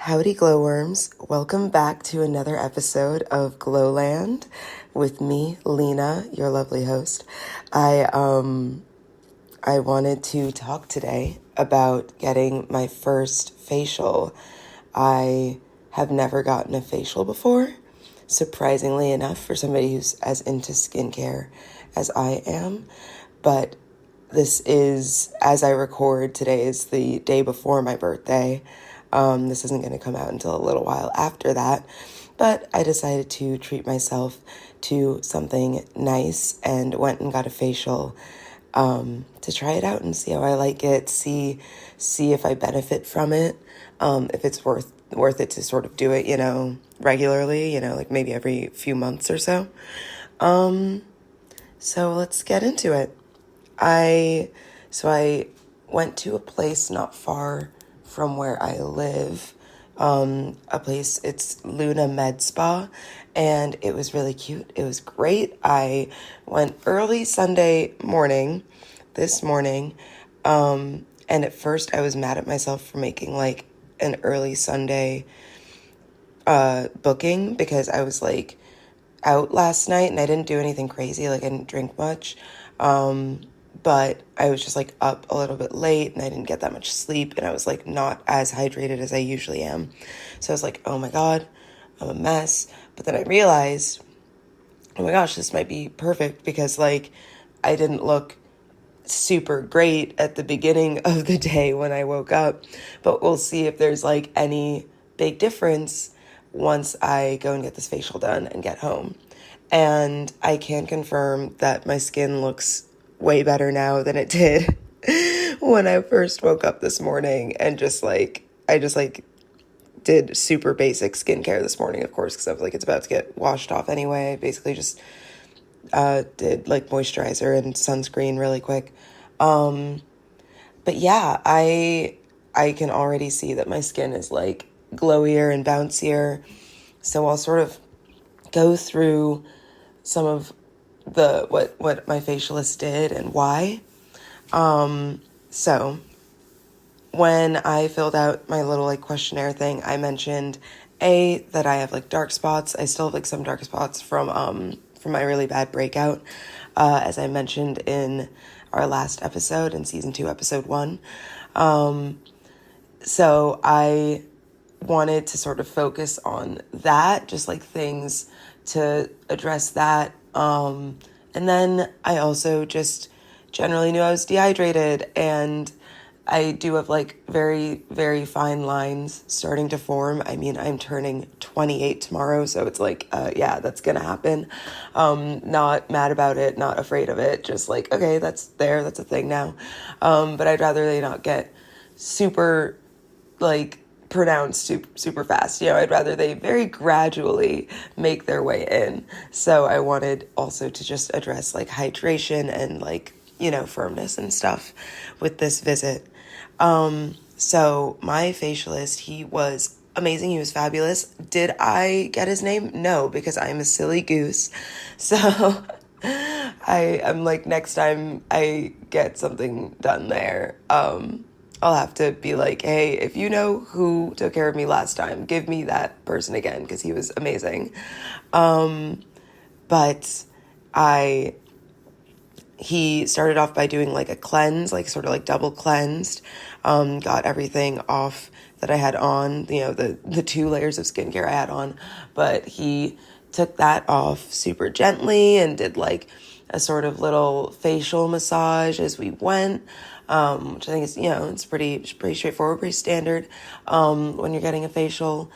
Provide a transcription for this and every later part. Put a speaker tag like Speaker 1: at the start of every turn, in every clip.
Speaker 1: Howdy, glowworms. Welcome back to another episode of Glowland with me, Lena, your lovely host. I wanted to talk today about getting my first facial. I have never gotten a facial before, surprisingly enough, for somebody who's as into skincare as I am. But this is, as I record, today is the day before my birthday. This isn't going to come out until a little while after that, but I decided to treat myself to something nice and went and got a facial to try it out and see how I like it, see if I benefit from it, if it's worth it to sort of do it, regularly, like maybe every few months or so. So let's get into it. I went to a place not far from where I live, it's Luna Med Spa, and it was really cute. It was great. I went early Sunday morning, this morning, and at first I was mad at myself for making like an early Sunday booking because I was like out last night and I didn't do anything crazy, like I didn't drink much. But I was just like up a little bit late and I didn't get that much sleep and I was like not as hydrated as I usually am. So I was like, oh my God, I'm a mess. But then I realized, oh my gosh, this might be perfect because like I didn't look super great at the beginning of the day when I woke up, but we'll see if there's like any big difference once I go and get this facial done and get home. And I can confirm that my skin looks way better now than it did when I first woke up this morning and I did super basic skincare this morning, of course, because I was like, it's about to get washed off anyway. I basically just did like moisturizer and sunscreen really quick. But yeah, I can already see that my skin is like glowier and bouncier. So I'll sort of go through some of what my facialist did and why. So when I filled out my little like questionnaire thing, I mentioned that I have like dark spots. I still have like some dark spots from my really bad breakout, as I mentioned in our last episode in season 2, episode 1. So I wanted to sort of focus on that, just like things to address that. And then I also just generally knew I was dehydrated, and I do have like very, very fine lines starting to form. I mean, I'm turning 28 tomorrow, so it's like, yeah, that's gonna happen. Not mad about it, not afraid of it, just like, okay, that's a thing now. But I'd rather they not get super like pronounced super fast. I'd rather they very gradually make their way in. So I wanted also to just address like hydration and like, firmness and stuff with this visit. So my facialist, he was amazing. He was fabulous. Did I get his name? No, because I'm a silly goose. So I'm like, next time I get something done there, I'll have to be like, hey, if you know who took care of me last time, give me that person again, because he was amazing. But he started off by doing like a cleanse, like sort of like double cleansed, got everything off that I had on, the 2 layers of skincare I had on, but he took that off super gently and did like a sort of little facial massage as we went, which I think is, it's pretty straightforward, pretty standard, when you're getting a facial.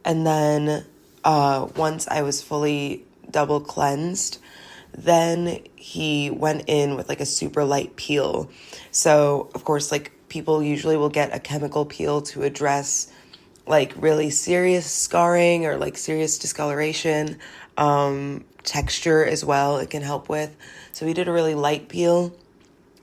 Speaker 1: And then, once I was fully double cleansed, then he went in with like a super light peel. So of course, like people usually will get a chemical peel to address like really serious scarring or like serious discoloration, texture as well it can help with. So he did a really light peel,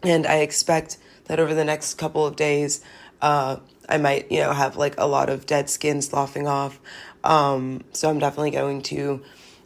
Speaker 1: and I expect that over the next couple of days, I might, have like a lot of dead skin sloughing off. So I'm definitely going to,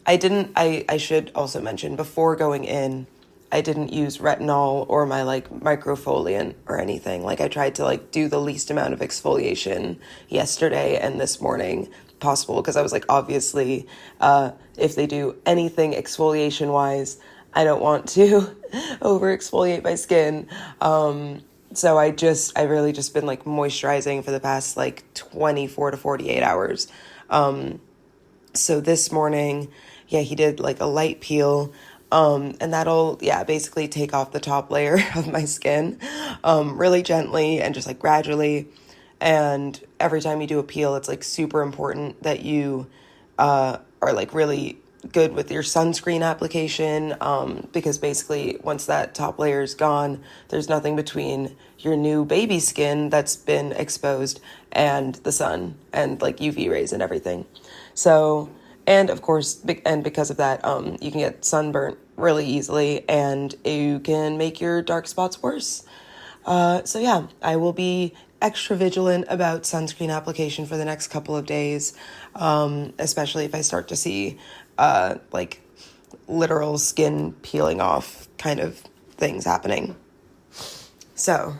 Speaker 1: I should also mention before going in, I didn't use retinol or my like microfoliant or anything. Like I tried to like do the least amount of exfoliation yesterday and this morning possible, because I was like, obviously, if they do anything exfoliation wise, I don't want to over exfoliate my skin. So I really just been like moisturizing for the past like 24 to 48 hours. So this morning, yeah, he did like a light peel. And that'll, yeah, basically take off the top layer of my skin, really gently and just like gradually. And every time you do a peel, it's like super important that you, are like really good with your sunscreen application, because basically once that top layer is gone, there's nothing between your new baby skin that's been exposed and the sun and like UV rays and everything. So, and of course, and because of that, you can get sunburnt really easily and you can make your dark spots worse. So yeah, I will be extra vigilant about sunscreen application for the next couple of days, especially if I start to see like literal skin peeling off kind of things happening. So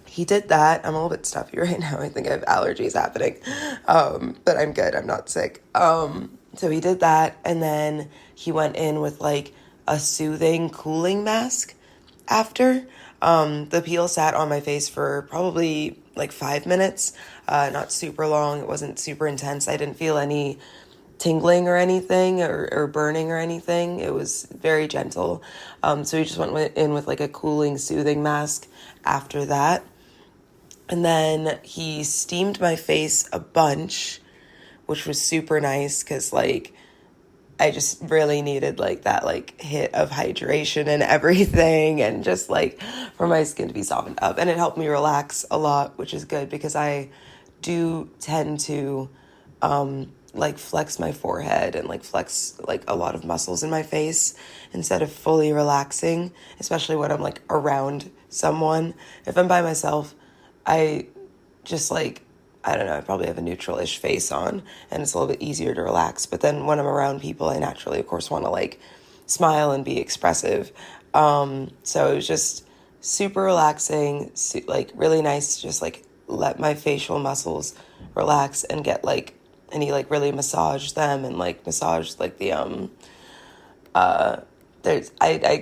Speaker 1: he did that. I'm a little bit stuffy right now. I think I have allergies happening, but I'm good. I'm not sick. So he did that, and then he went in with like a soothing cooling mask after. The peel sat on my face for probably like 5 minutes, not super long. It wasn't super intense. I didn't feel any tingling or anything or burning or anything. It was very gentle. So we just went in with like a cooling, soothing mask after that. And then he steamed my face a bunch, which was super nice because like I just really needed like that like hit of hydration and everything, and just like for my skin to be softened up. And it helped me relax a lot, which is good because I do tend to like flex my forehead and like flex like a lot of muscles in my face instead of fully relaxing, especially when I'm like around someone. If I'm by myself, I just like, I don't know, I probably have a neutral-ish face on and it's a little bit easier to relax. But then when I'm around people, I naturally, of course, want to like smile and be expressive. So it was just super relaxing, like really nice to just like let my facial muscles relax and get like, and he like really massaged them and like massaged like the, I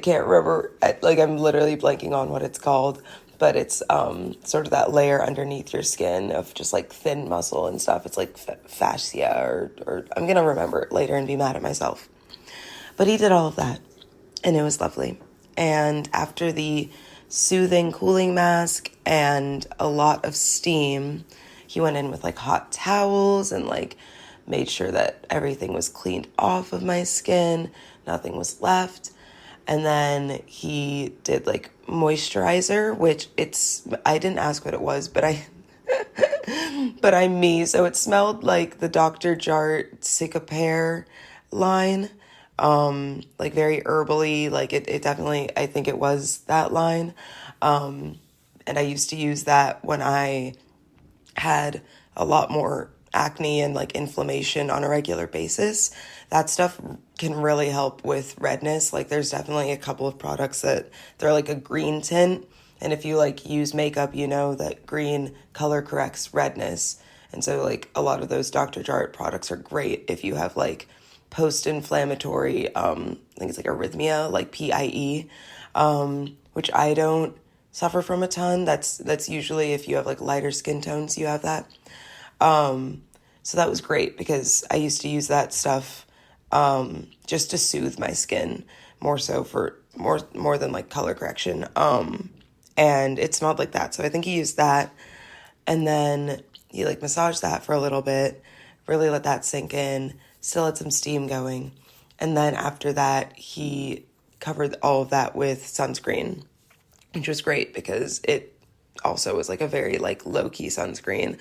Speaker 1: can't remember, like I'm literally blanking on what it's called, but it's sort of that layer underneath your skin of just like thin muscle and stuff. It's like fascia, or I'm gonna remember it later and be mad at myself. But he did all of that, and it was lovely. And after the soothing cooling mask and a lot of steam, he went in with like hot towels and like made sure that everything was cleaned off of my skin, nothing was left. And then he did like moisturizer, which I didn't ask what it was, but but I'm me. So it smelled like the Dr. Jart Cicapair line, like very herbally, like it definitely, I think it was that line. And I used to use that when I had a lot more acne and like inflammation on a regular basis. That stuff can really help with redness. Like there's definitely a couple of products that they're like a green tint. And if you like use makeup, you know that green color corrects redness. And so like a lot of those Dr. Jart products are great if you have like post-inflammatory, I think it's like arrhythmia, like PIE, which I don't suffer from a ton. That's usually if you have like lighter skin tones, you have that. So that was great because I used to use that stuff just to soothe my skin more so for more than like color correction. And it smelled like that. So I think he used that, and then he like massaged that for a little bit, really let that sink in, still had some steam going. And then after that, he covered all of that with sunscreen, which was great because it also was like a very like low-key sunscreen.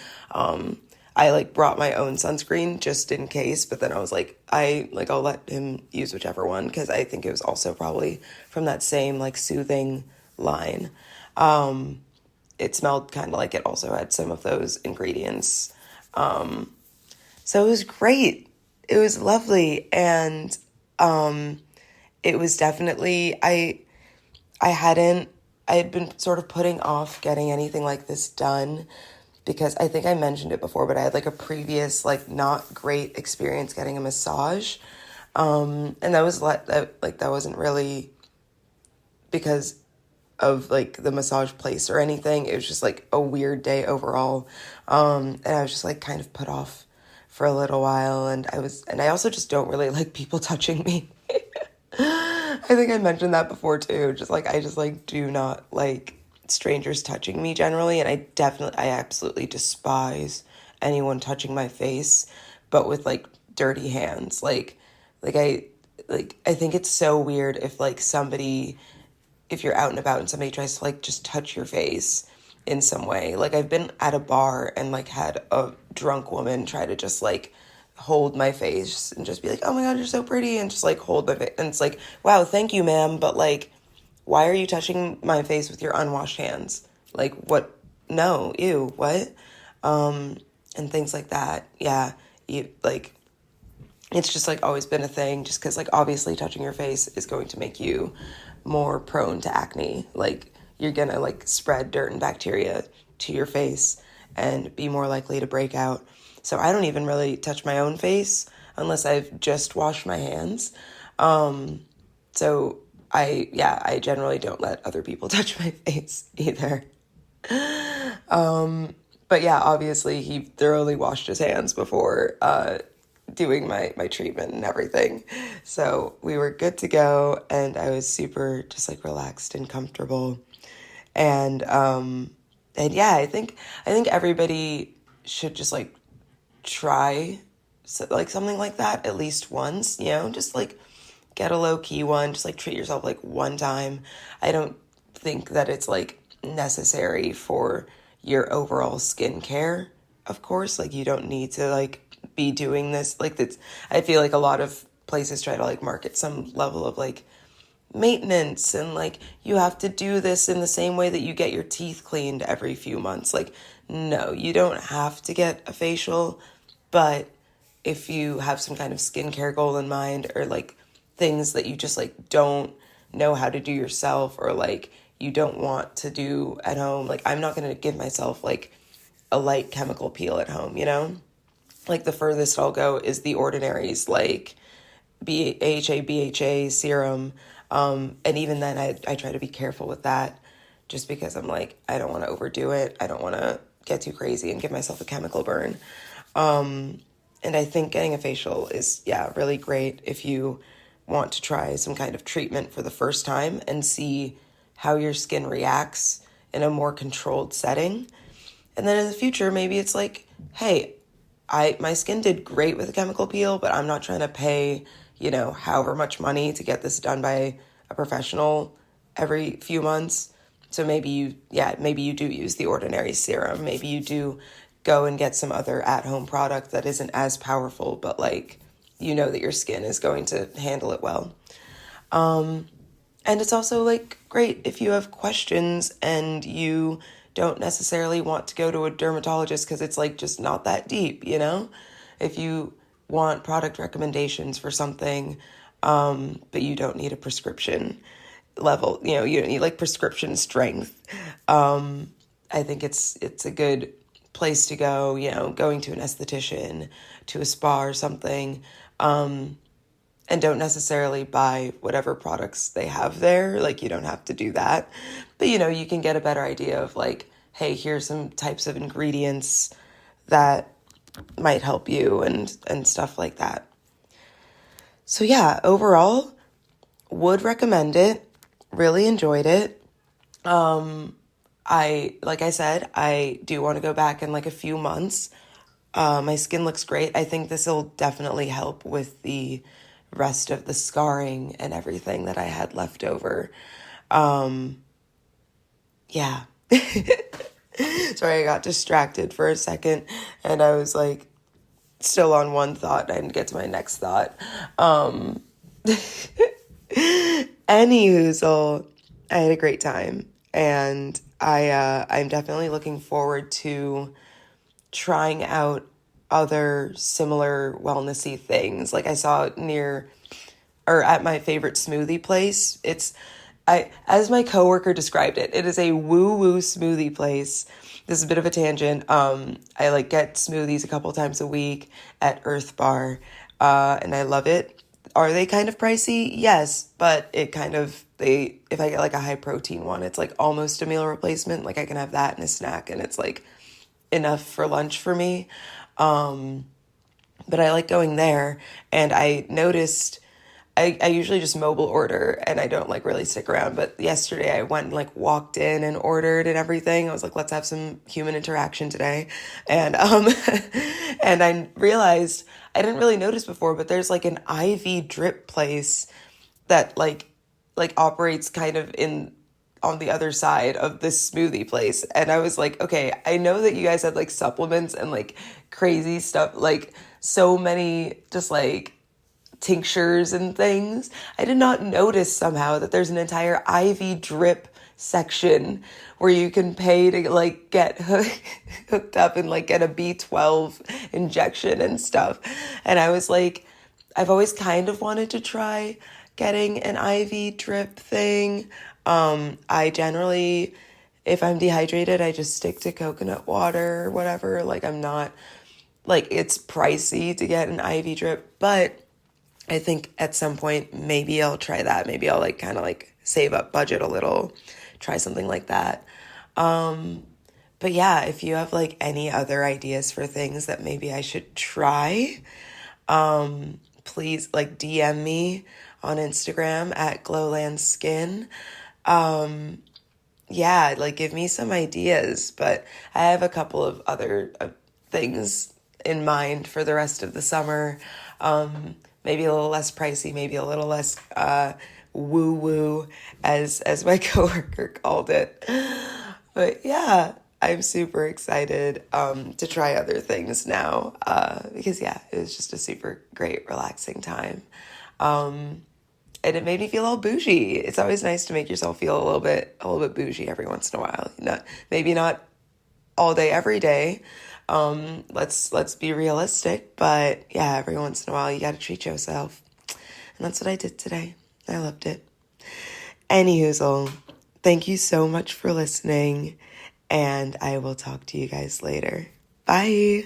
Speaker 1: I like brought my own sunscreen just in case, but then I was like, I'll let him use whichever one because I think it was also probably from that same like soothing line. It smelled kind of like it also had some of those ingredients. So it was great. It was lovely. And it was definitely, I hadn't, I had been sort of putting off getting anything like this done because I think I mentioned it before, but I had like a previous, like, not great experience getting a massage. And that was that wasn't really because of like the massage place or anything. It was just like a weird day overall. And I was just like kind of put off for a little while. And I also just don't really like people touching me. I think I mentioned that before too. I just like do not like strangers touching me generally. And I absolutely despise anyone touching my face, but with like dirty hands. Like I, I think it's so weird if like if you're out and about and somebody tries to like just touch your face in some way. Like I've been at a bar and like had a drunk woman try to just like hold my face and just be like, "Oh my God, you're so pretty," and just like hold my face. And it's like, "Wow, thank you, ma'am, but like, why are you touching my face with your unwashed hands? Like, what? No, ew, what?" And things like that. Yeah, like, it's just like always been a thing, just because like obviously touching your face is going to make you more prone to acne. Like, you're gonna like spread dirt and bacteria to your face and be more likely to break out. So I don't even really touch my own face unless I've just washed my hands. So I generally don't let other people touch my face either. But yeah, obviously he thoroughly washed his hands before doing my treatment and everything. So we were good to go, and I was super just like relaxed and comfortable. And yeah, I think everybody should just like try like something like that at least once, just like get a low key one, just like treat yourself like one time. I don't think that it's like necessary for your overall skincare, of course. Like, you don't need to like be doing this. Like, that's, I feel like a lot of places try to like market some level of like maintenance and like you have to do this in the same way that you get your teeth cleaned every few months. Like, no, you don't have to get a facial, but if you have some kind of skincare goal in mind, or like things that you just like don't know how to do yourself, or like you don't want to do at home, like I'm not going to give myself like a light chemical peel at home, Like the furthest I'll go is the Ordinary's like BHA serum. And even then I try to be careful with that, just because I'm like, I don't want to overdo it. I don't want to get too crazy and give myself a chemical burn. And I think getting a facial is, yeah, really great if you want to try some kind of treatment for the first time and see how your skin reacts in a more controlled setting. And then in the future, maybe it's like, hey, my skin did great with a chemical peel, but I'm not trying to pay, however much money to get this done by a professional every few months. So maybe you do use the Ordinary serum. Maybe you do go and get some other at-home product that isn't as powerful, but like, that your skin is going to handle it well. And it's also like great if you have questions and you don't necessarily want to go to a dermatologist because it's like just not that deep. If you want product recommendations for something, but you don't need a prescription level, you don't need like prescription strength. I think it's a good place to go, going to an esthetician, to a spa or something. And don't necessarily buy whatever products they have there. Like, you don't have to do that. But, you can get a better idea of like, hey, here's some types of ingredients that might help you and stuff like that. So yeah, overall, would recommend it. Really enjoyed it. Like I said, I do want to go back in like a few months. My skin looks great. I think this will definitely help with the rest of the scarring and everything that I had left over. Yeah. Sorry, I got distracted for a second and I was like still on one thought. I didn't get to my next thought. Anywho, I had a great time, and I'm definitely looking forward to trying out other similar wellnessy things. Like, I saw near or at my favorite smoothie place. As my coworker described it, it is a woo-woo smoothie place. This is a bit of a tangent. I like get smoothies a couple times a week at Earth Bar, and I love it. Are they kind of pricey? Yes, but if I get like a high protein one, it's like almost a meal replacement. Like I can have that and a snack, and it's like enough for lunch for me. But I like going there, and I noticed I usually just mobile order and I don't like really stick around. But yesterday I went and like walked in and ordered and everything. I was like, let's have some human interaction today. And and I realized I didn't really notice before, but there's like an IV drip place that like operates kind of in on the other side of this smoothie place. And I was like, okay, I know that you guys had like supplements and like crazy stuff, like so many just like tinctures and things. I did not notice somehow that there's an entire IV drip section where you can pay to like get hooked up and like get a B12 injection and stuff. And I was like, I've always kind of wanted to try getting an IV drip thing. I generally, if I'm dehydrated, I just stick to coconut water or whatever. Like I'm not, like it's pricey to get an IV drip, but I think at some point maybe I'll try that. Maybe I'll like kind of like save up budget a little, try something like that. But yeah, if you have like any other ideas for things that maybe I should try, please like DM me on Instagram at Glowland Skin. Yeah, like give me some ideas, but I have a couple of other things in mind for the rest of the summer. Maybe a little less pricey, maybe a little less woo woo, as my coworker called it. But yeah, I'm super excited to try other things now because yeah, it was just a super great relaxing time. And it made me feel all bougie. It's always nice to make yourself feel a little bit bougie every once in a while. Maybe not all day, every day. Let's be realistic, but yeah, every once in a while you got to treat yourself. And that's what I did today. I loved it. Anyhoozle, thank you so much for listening, and I will talk to you guys later. Bye.